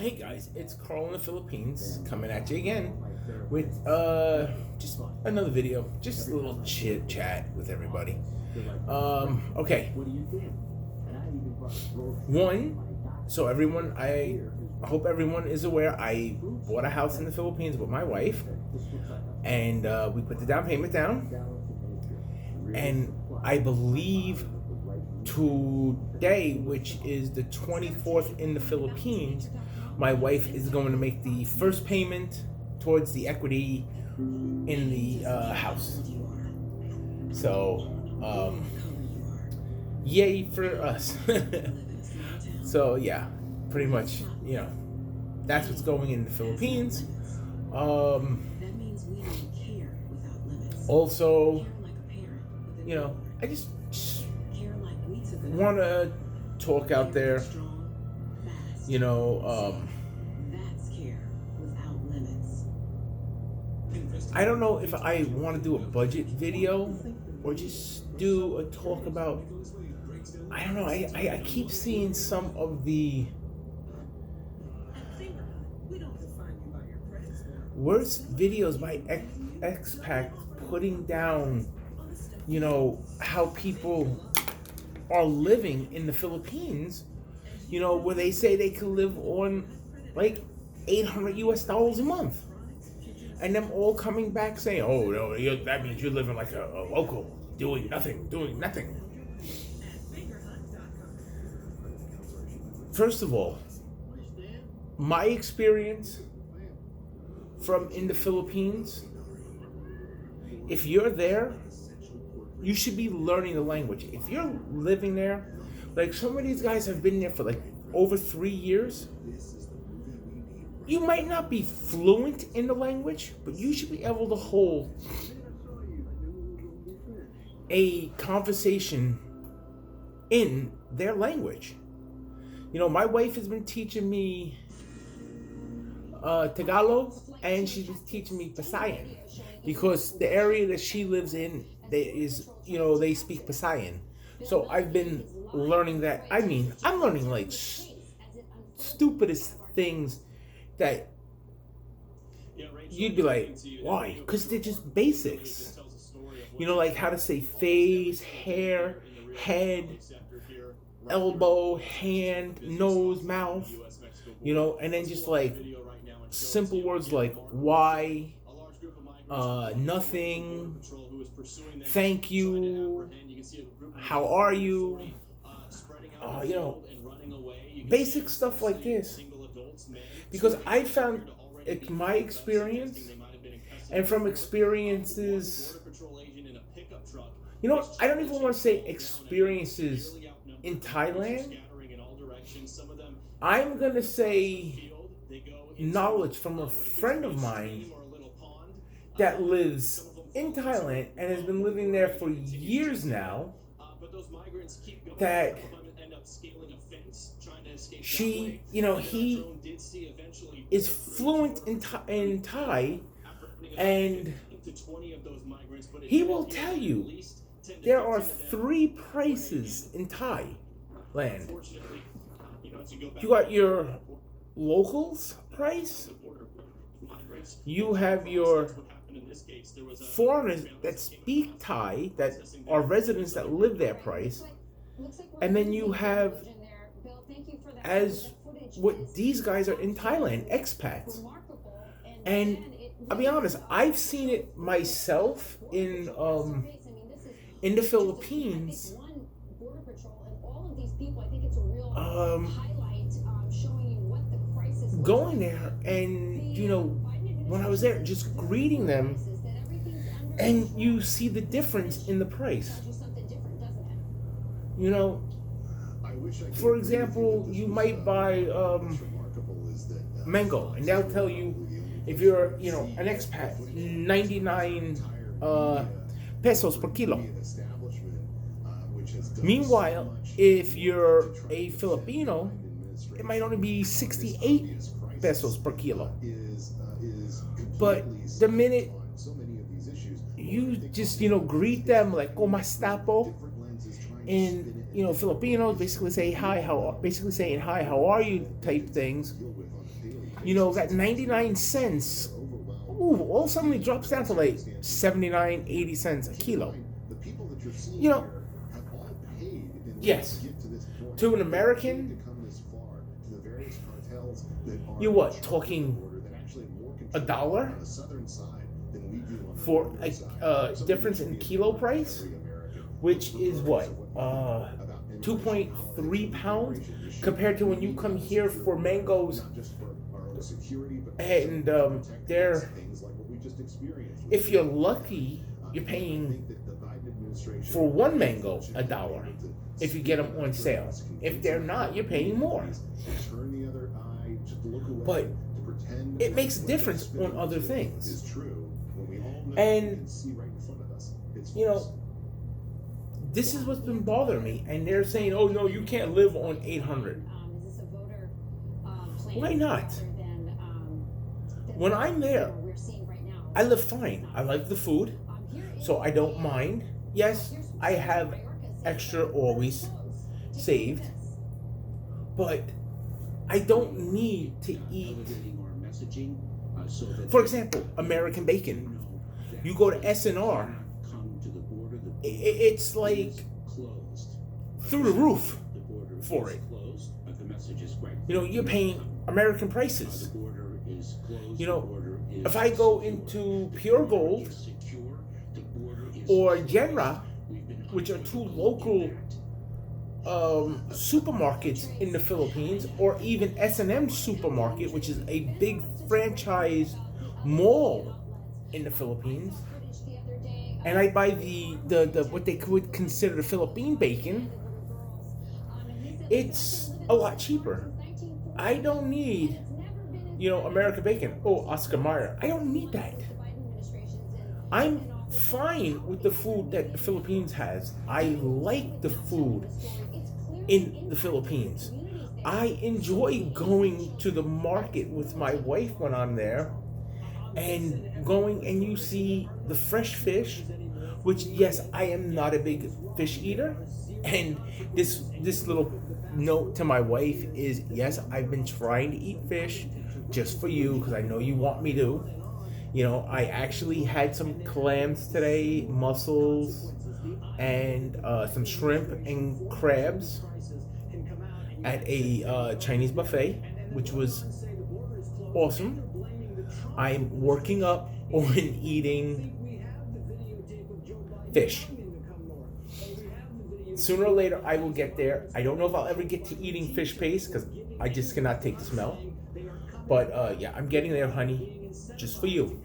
Hey guys, it's Carl in the Philippines coming at you again with just another video, just a little chit chat with everybody. Okay. One, so everyone, I hope everyone is aware. I bought a house in the Philippines with my wife, and we put the down payment down, and I believe today, which is the 24th in the Philippines, my wife is going to make the first payment towards the equity in the house. So, yay for us. So, yeah, pretty much, that's what's going in the Philippines. Also, I just want to talk out there, I don't know if I want to do a budget video or just do a talk about, I don't know, I keep seeing some of the worst videos by expats putting down, how people are living in the Philippines, where they say they can live on like $800 a month. And them all coming back saying, oh, no, that means you're living like a local, doing nothing. First of all, my experience from in the Philippines, if you're there, you should be learning the language. If you're living there, like some of these guys have been there for like over 3 years, you might not be fluent in the language, but you should be able to hold a conversation in their language. My wife has been teaching me Tagalog, and she's been teaching me Pasayan, because the area that she lives in, they speak Pasayan. So I've been learning that. I mean, I'm learning like stupidest things that you'd be like, why? Because they're just basics. Like how to say face, hair, head, elbow, hand, nose, mouth, and then just like simple words like why, nothing, thank you, how are you, basic stuff like this. Because I found it's my experience, and from experiences, I don't even want to say experiences in Thailand. I'm going to say knowledge from a friend of mine that lives in Thailand and has been living there for years now, that he is fluent in Thai, and he will tell you there are 3 prices in Thailand. You got your locals price, you have your foreigners that speak Thai, that are residents that live there price, and then you have, as what these guys are in Thailand, expats. And I'll be honest, I've seen it myself in the Philippines. Going there and when I was there, just greeting them, and you see the difference in the price. For example, you might buy mango, and they'll tell you, if you're an expat, 99 pesos per kilo. Meanwhile, if you're a Filipino, it might only be 68 pesos per kilo. But the minute you just greet them like "Como está po?" in Filipinos basically say hi, basically saying hi, how are you type things. That 99 cents, all suddenly drops down to like 79, 80 cents a kilo. You know, yes, to an American, you're what, talking $1 for a difference in kilo price, which is what, 2.3 pounds compared to when you come here for mangoes, and they're, if you're lucky, you're paying for one mango $1 if you get them on sale. If they're not, you're paying more. But it makes a difference on other things. And this is what's been bothering me. And they're saying, oh no, you can't live on 800. Why not? When I'm there, I live fine. I like the food, so I don't mind. Yes, I have extra always saved, but I don't need to eat. For example, American bacon. You go to S&R, it's like through the roof for it. You're paying American prices. If I go into Pure Gold or Genra, which are two local supermarkets in the Philippines, or even S&M Supermarket, which is a big franchise mall in the Philippines, and I buy the what they would consider the Philippine bacon, it's a lot cheaper. I don't need, American bacon. Oh, Oscar Mayer. I don't need that. I'm fine with the food that the Philippines has. I like the food in the Philippines. I enjoy going to the market with my wife when I'm there, and going and you see the fresh fish, which, yes, I am not a big fish eater. And this little note to my wife is, yes, I've been trying to eat fish just for you because I know you want me to. I actually had some clams today, mussels, and some shrimp and crabs at a Chinese buffet, which was awesome. I'm working up on eating fish. Sooner or later, I will get there. I don't know if I'll ever get to eating fish paste because I just cannot take the smell. But yeah, I'm getting there, honey, just for you.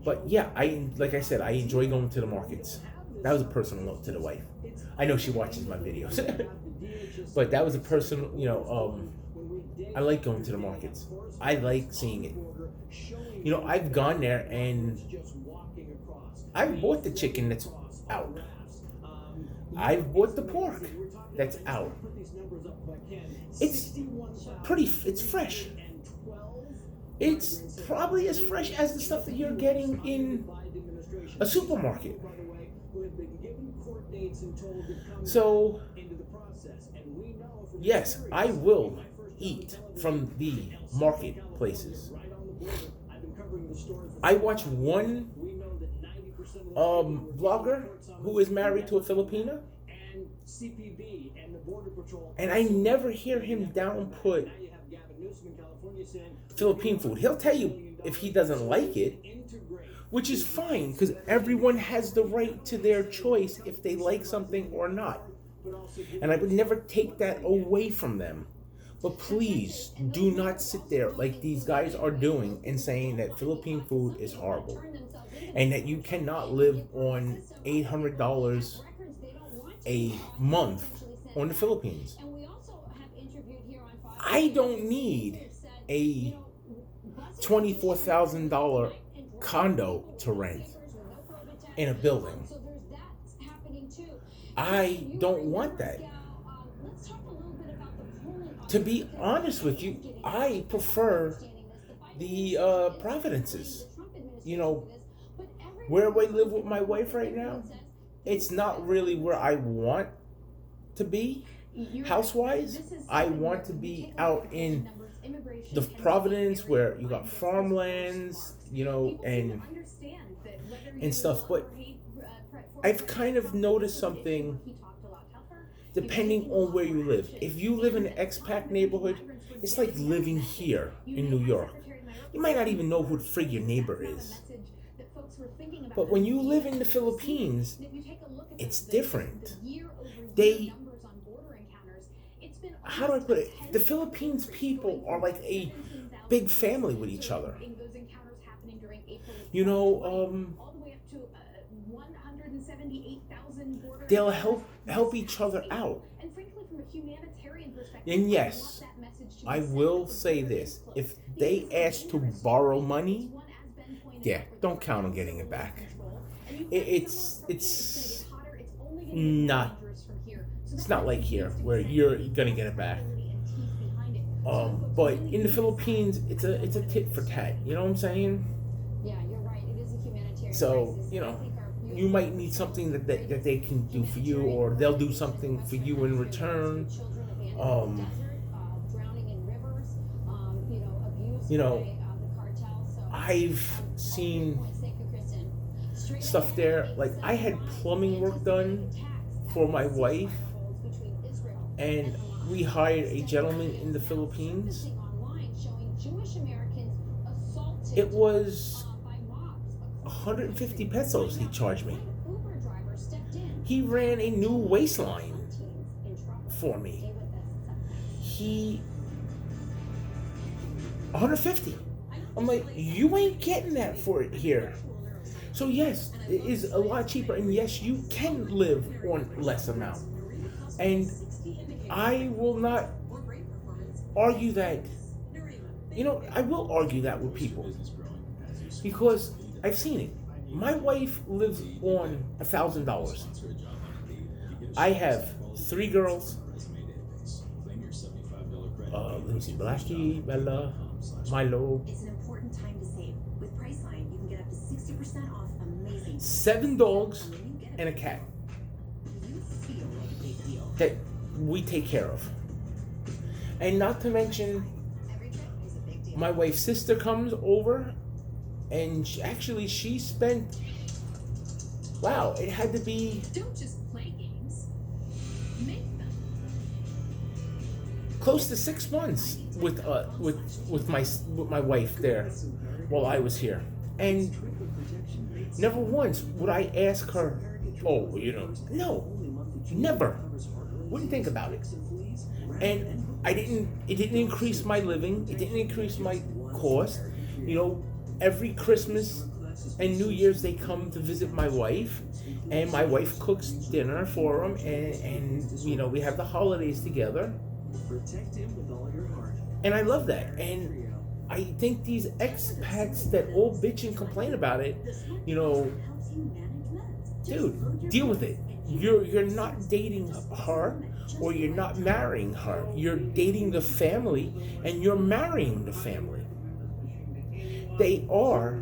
But yeah, like I said, I enjoy going to the markets. That was a personal note to the wife. I know she watches my videos, but that was a personal. I like going to the markets. I like seeing it. I've gone there and I've bought the chicken that's out. I've bought the pork that's out. It's fresh. It's probably as fresh as the stuff that you're getting in a supermarket. So, yes, I will eat from the marketplaces. I watch one blogger who is married to a Filipina, and I never hear him downput Philippine food. He'll tell you if he doesn't like it, which is fine, because everyone has the right to their choice if they like something or not. And I would never take that away from them. But please do not sit there like these guys are doing and saying that Philippine food is horrible and that you cannot live on $800 a month on the Philippines. I don't need a $24,000 condo to rent in a building. I don't want that. To be honest with you, I prefer the Providences. Where I live with my wife right now, it's not really where I want to be house-wise. I want to be out in the Providence where you got farmlands, and stuff. But I've kind of noticed something depending on where you live. If you live in an expat neighborhood, it's like living here in New York. You might not even know who the frig your neighbor is. But when you live in the Philippines, it's different. They, how do I put it? The Philippines people are like a big family with each other. You know, they'll help each other out. And yes, I will say this: if they ask to borrow money, yeah, don't count on getting it back. It's not it's not like here where you're gonna get it back. But in the Philippines, it's a tit for tat. You know what I'm saying? Yeah, you're right. It is a humanitarian So crisis. you might need something that they can do for you, or they'll do something for you in return. Um, Drowning in rivers, abuse you know, by the cartel. So I've seen thank you, Kristen. Straight stuff ahead, there. Like I had plumbing work done for my wife, between Israel and we hired a gentleman in the Philippines. online showing Jewish Americans assaulted It was by mobs. 150 pesos he charged me. Uber driver stepped in. He ran a new waistline Teens in trouble. for me. Stay with us. He 150. I'm like, you ain't getting that for it here. So yes, it is a lot cheaper, and yes, you can live on less amount. And I will not argue that. I will argue that with people because I've seen it. My wife lives on $1,000. I have 3 girls. Let me see, Blackie, Bella, Milo. It's an important time to save. With Priceline, you can get up to 60% off amazing 7 dogs and a cat You feel like a big deal. that we take care of. And not to mention, Every trip is a big deal. my wife's sister comes over, and she spent, wow, it had to be Don't just play games. Make them. close to 6 months with my wife there while I was here. And never once would I ask her, no, never. Wouldn't think about it. And it didn't increase my living, it didn't increase my cost. Every Christmas and New Year's they come to visit my wife, and my wife cooks dinner for them, and we have the holidays together. Protect him with all your heart. And I love that. And I think these expats that all bitch and complain about it, dude, deal with it. You're not dating her, or you're not marrying her. You're dating the family, and you're marrying the family. They are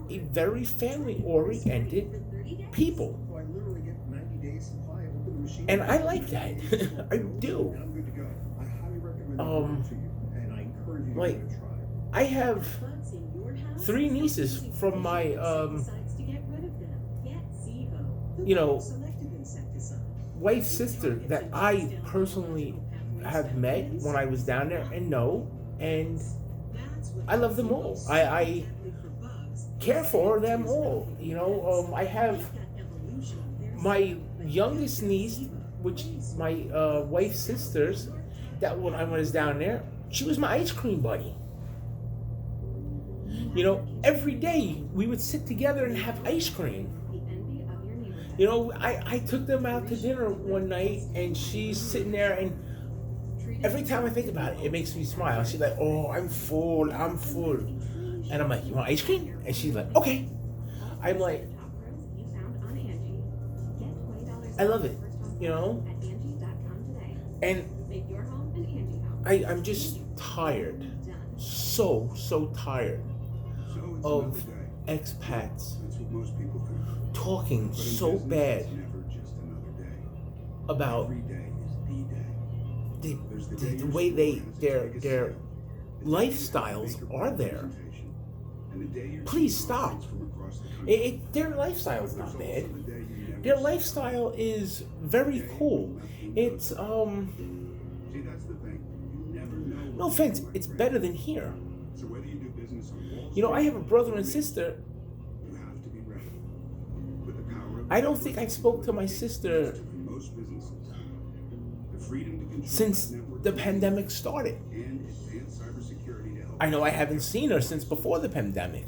a very family-oriented people. Oh, I literally get 90 days supply of the machine. And I like that. I do. I'm good to go. I highly recommend Um, it to you, and I encourage you to like, give it a try. I have Bugs in your house? 3 nieces from my, Decides to get rid of them. Get Zevo. Selective insecticide. wife's sister that I personally have met when I was down there and I love them all. I care for them all. I have my youngest niece, which my wife's sisters, that when I was down there, she was my ice cream buddy. Every day we would sit together and have ice cream. I took them out to dinner one night, and she's sitting there, and every time I think about it, it makes me smile. She's like, "Oh, I'm full. And I'm like, "You want ice cream?" And she's like, "Okay." I'm like, I love it, And I'm just tired, so tired So it's of another day. expats That's what most people think. talking But in so business, bad it's never just another day. about Every day the way their lifestyles are there. Please stop. Their lifestyle is not bad. Their lifestyle is very cool. It's no offense, it's better than here. You know, I have a brother and sister. I don't think I spoke to my sister since the pandemic started. I know I haven't seen her since before the pandemic.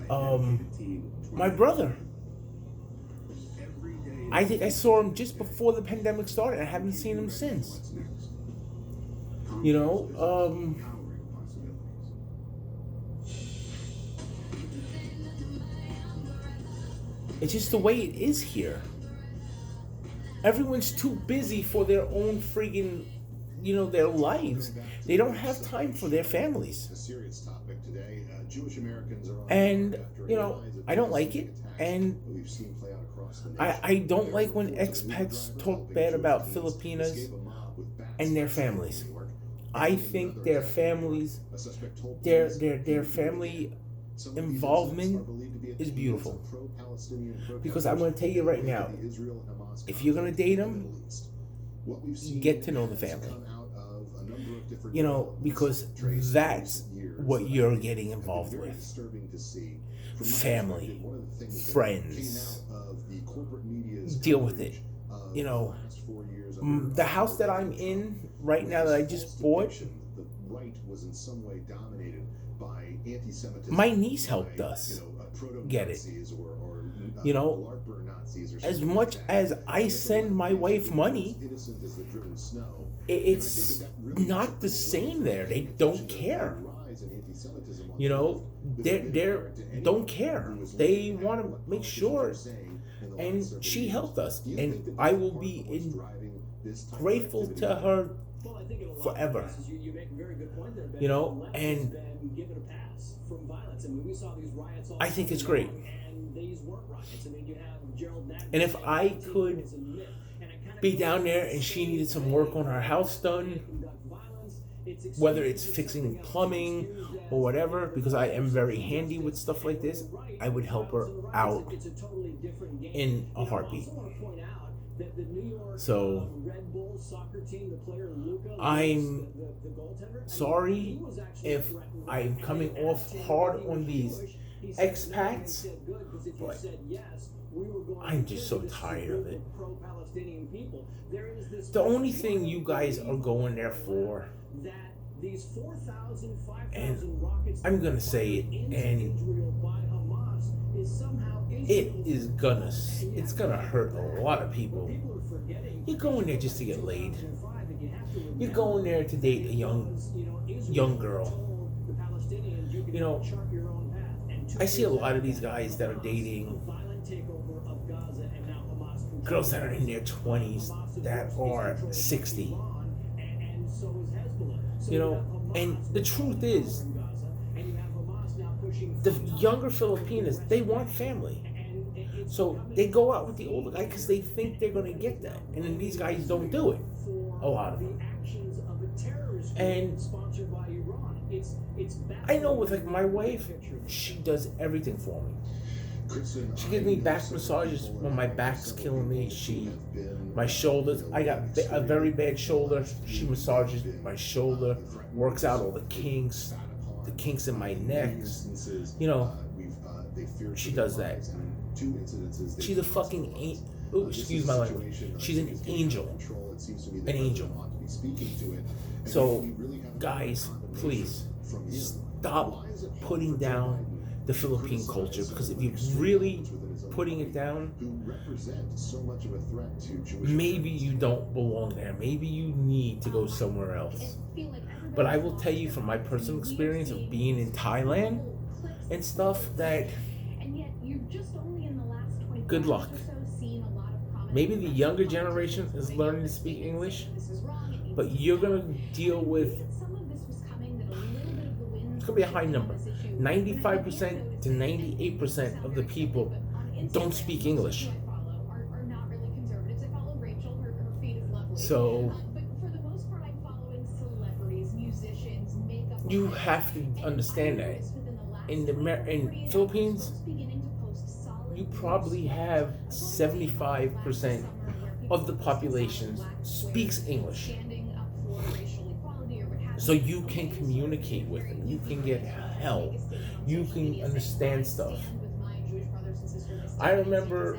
My brother, I think I saw him just before the pandemic started. I haven't seen him since. You know, it's just the way it is here. Everyone's too busy for their own friggin', you know, their lives. They don't have time for their families. A serious topic today. Jewish Americans are on And, after you know, a I don't like it. attacks And that we've seen play out across the nation. I don't like when expats talk bad about Filipinas Escape a mob with bats and their in families. New York. I think their families, A suspect told their police family some of these involvement incidents are believed to be is opinions beautiful. of pro-Palestinian protesters Because I'm going to tell you right now, the Israel and Hamas if you're going to date conflict in them, the Middle East. What we've seen get to know the has family. come out of a number of different You know, developments because traced that's in recent years what that you're I think getting have been involved very with. disturbing to see. From my Family, perspective, one of the things that friends. came out of the corporate media's Deal with coverage it. of You know, the last 4 years under the house that I'm in right now that I just bought, the right was in some way dominated by anti-Semitism. my niece by, helped us proto-Nazis get it. or You know, LARPer Nazis or as something much like that. as I send my wife money, Innocent as the driven snow. it's not the same there. They don't care. You know, they don't care. They want to make sure. And she helped us, and I will be grateful to her forever. You know, and I think it's great. And if I could be down there and she needed some work on her house done, whether it's fixing plumbing or whatever, because I am very handy with stuff like this, I would help her out in a heartbeat. So I'm sorry if I'm coming off hard on these expats, but I'm just so tired of it. The only thing you guys are going there for, and I'm gonna say it, and it's gonna hurt a lot of people. You're going there just to get laid. You're going there to date a young girl. You know, I see a lot of these guys that are dating girls that are in their 20s that are 60. You know, and the truth is, the younger Filipinas, they want family. So they go out with the older guy because they think they're going to get that. And then these guys don't do it. A lot of them. And I know with like my wife, she does everything for me. She gives me back massages when my back's killing me. My shoulders, I got a very bad shoulder. She massages my shoulder, works out all the kinks in my neck. You know, she does that. She's a fucking angel. Oh, excuse my language. She's an angel. An angel. So, guys, please stop putting down the Philippine culture, because if you're really putting it down, maybe you don't belong there. Maybe you need to go somewhere else. But I will tell you from my personal experience of being in Thailand and stuff that good luck. Maybe the younger generation is learning to speak English, but you're going to deal with, it's going to be a high number. 95% to 98% of the people don't speak English. So You have to understand that in in Philippines, you probably have 75% of the population speaks English. So you can communicate with them. You can get help. You can understand stuff. I remember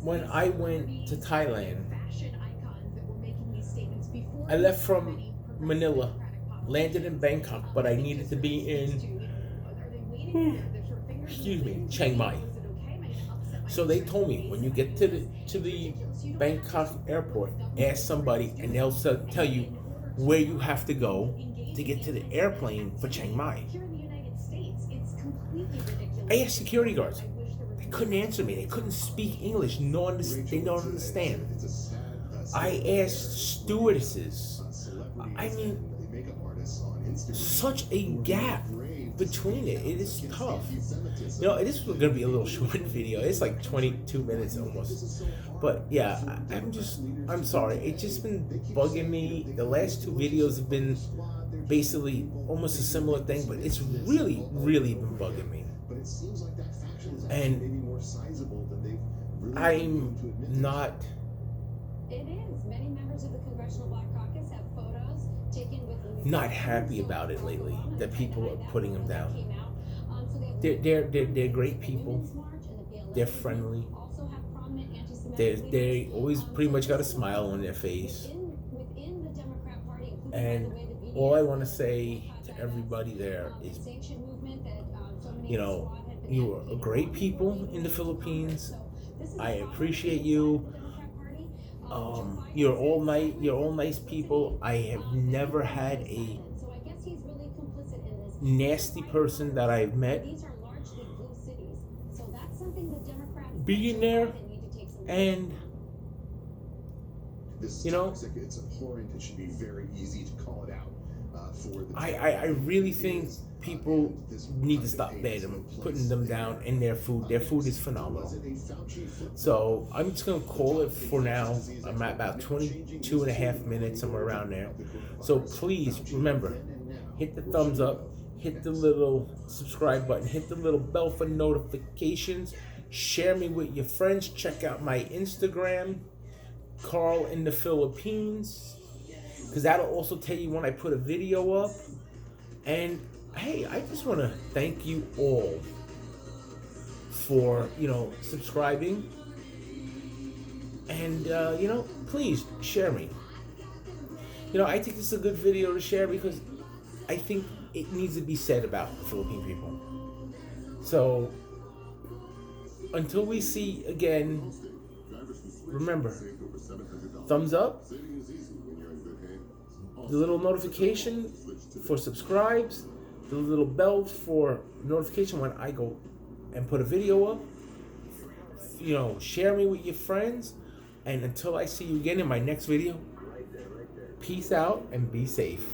when I went to Thailand, I left from Manila, landed in Bangkok, but I needed to be in, Chiang Mai. So they told me when you get to the Bangkok airport, ask somebody and they'll tell you where you have to go to get to the airplane for Chiang Mai. I asked security guards. They couldn't answer me. They couldn't speak English. They don't understand. I asked stewardesses. I mean, such a gap between it. It is tough. You know, this is going to be a little short video. It's like 22 minutes almost. But yeah, I'm sorry. It's just been bugging me. The last two videos have been basically almost a similar thing, but it's really, really been bugging me. And I'm not. It is. Many members of the Congressional Black Caucus have photos taken with Not happy about it lately. That people are putting them down. They're great people. They're friendly. They always pretty much got a smile on their face. And all I want to say to everybody there is, you know, you are great people in the Philippines. I appreciate you. You're all nice people. I have never had a nasty person that I've met. Being there, and This you know, toxic, it's abhorrent. It should be very easy to call it out. For the I really think people need to stop putting them down in their food. Their food is phenomenal. So I'm just going to call it for now. I'm at about 22 and a half minutes, somewhere around there. So please remember, hit the thumbs up, hit the little subscribe button, hit the little bell for notifications, share me with your friends, check out my Instagram, Carl in the Philippines, because that'll also tell you when I put a video up. And hey, I just want to thank you all for, subscribing. And, please share me. I think this is a good video to share because I think it needs to be said about the Philippine people. So, until we see again, remember, thumbs up, the little notification for subscribes, the little bell for notification when I go and put a video up. Share me with your friends. And until I see you again in my next video, peace out and be safe.